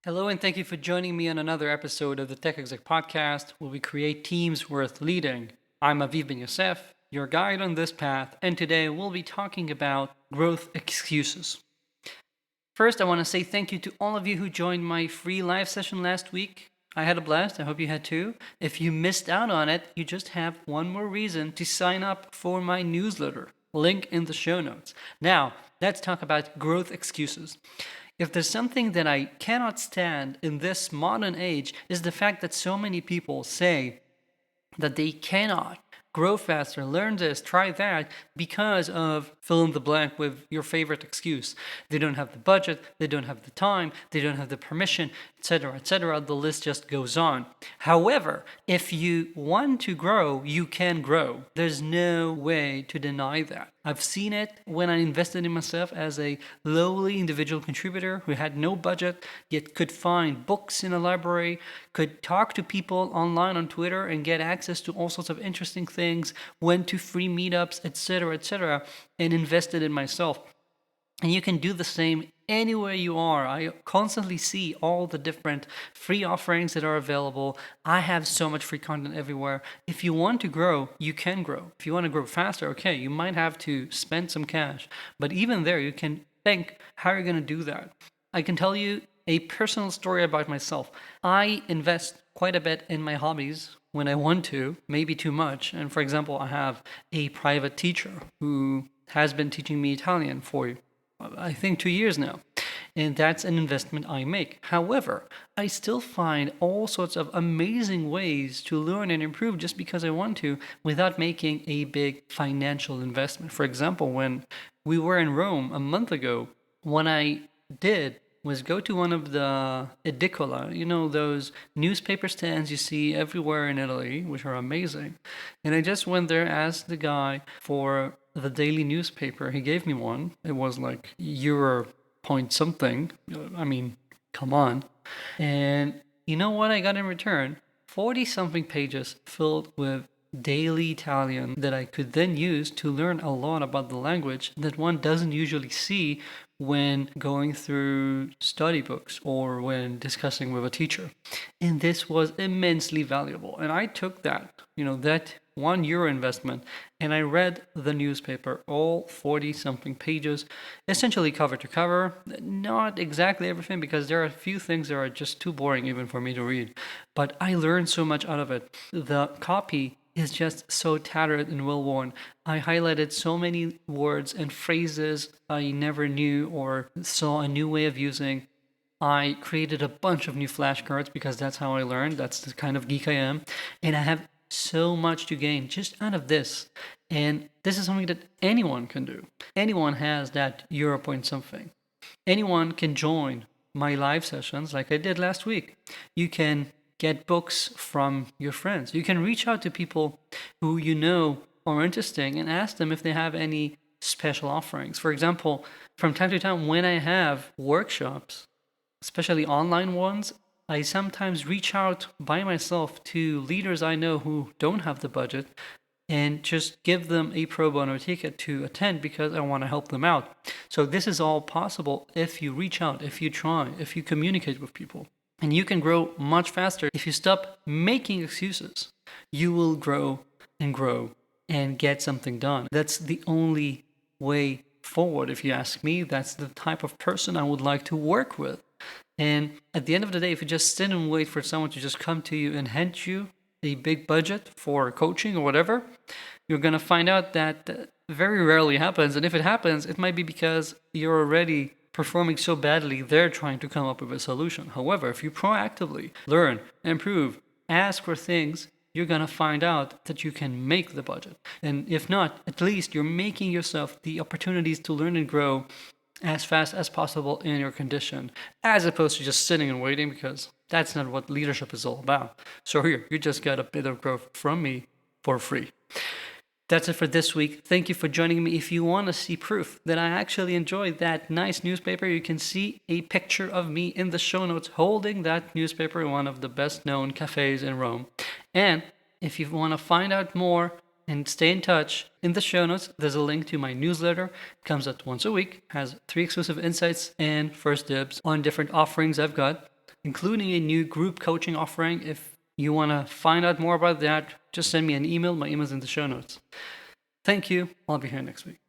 Hello, and thank you for joining me on another episode of the Tech Exec podcast, where we create teams worth leading. I'm Aviv Ben-Yosef, your guide on this path, and today we'll be talking about growth excuses. First, I want to say thank you to all of you who joined my free live session last week. I had a blast. I hope you had too. If you missed out on it, you just have one more reason to sign up for my newsletter. Link in the show notes. Now, let's talk about growth excuses. If there's something that I cannot stand in this modern age, is the fact that so many people say that they cannot grow faster, learn this, try that, because of fill in the blank with your favorite excuse. They don't have the budget, they don't have the time, they don't have the permission, etc., etc. The list just goes on. However, if you want to grow, you can grow. There's no way to deny that. I've seen it when I invested in myself as a lowly individual contributor who had no budget, yet could find books in a library, could talk to people online on Twitter and get access to all sorts of interesting things, went to free meetups, etc., and invested in myself. And you can do the same anywhere you are. I constantly see all the different free offerings that are available. I have so much free content everywhere. If you want to grow, you can grow. If you want to grow faster, okay, you might have to spend some cash. But even there, you can think how you're going to do that. I can tell you a personal story about myself. I invest quite a bit in my hobbies when I want to, maybe too much. And for example, I have a private teacher who has been teaching me Italian for I think 2 years now. And that's an investment I make. However, I still find all sorts of amazing ways to learn and improve just because I want to without making a big financial investment. For example, when we were in Rome a month ago, what I did was go to one of the edicola, those newspaper stands you see everywhere in Italy, which are amazing. And I just went there, asked the guy for the daily newspaper. He gave me one. It was like euro point something. I mean, come on. And you know what I got in return? 40 something pages filled with daily Italian that I could then use to learn a lot about the language that one doesn't usually see when going through study books or when discussing with a teacher. And this was immensely valuable. And I took that, that €1 investment, and I read the newspaper, all 40 something pages, essentially cover to cover. Not exactly everything, because there are a few things that are just too boring even for me to read. But I learned so much out of it. The copy is just so tattered and well worn. I highlighted so many words and phrases I never knew or saw a new way of using. I created a bunch of new flashcards because that's how I learned. That's the kind of geek I am. And I have so much to gain just out of this. And this is something that anyone can do. Anyone has that euro point something. Anyone can join my live sessions like I did last week. You can get books from your friends. You can reach out to people who you know are interesting and ask them if they have any special offerings. For example, from time to time when I have workshops, especially online ones, I sometimes reach out by myself to leaders I know who don't have the budget and just give them a pro bono ticket to attend because I want to help them out. So this is all possible if you reach out, if you try, if you communicate with people. And you can grow much faster if you stop making excuses. You will grow and get something done. That's the only way forward, if you ask me. That's the type of person I would like to work with. And at the end of the day, if you just sit and wait for someone to just come to you and hand you a big budget for coaching or whatever, you're going to find out that very rarely happens. And if it happens, it might be because you're already performing so badly, they're trying to come up with a solution. However, if you proactively learn, improve, ask for things, you're going to find out that you can make the budget. And if not, at least you're making yourself the opportunities to learn and grow as fast as possible in your condition, as opposed to just sitting and waiting, because that's not what leadership is all about. So here, you just got a bit of growth from me for free. That's it for this week. Thank you for joining me. If you want to see proof that I actually enjoyed that nice newspaper, you can see a picture of me in the show notes holding that newspaper in one of the best known cafes in Rome. And if you want to find out more and stay in touch, in the show notes, there's a link to my newsletter. It comes out once a week, has 3 exclusive insights and first dibs on different offerings I've got. including a new group coaching offering. If you want to find out more about that, just send me an email. My email's in the show notes. Thank you. I'll be here next week.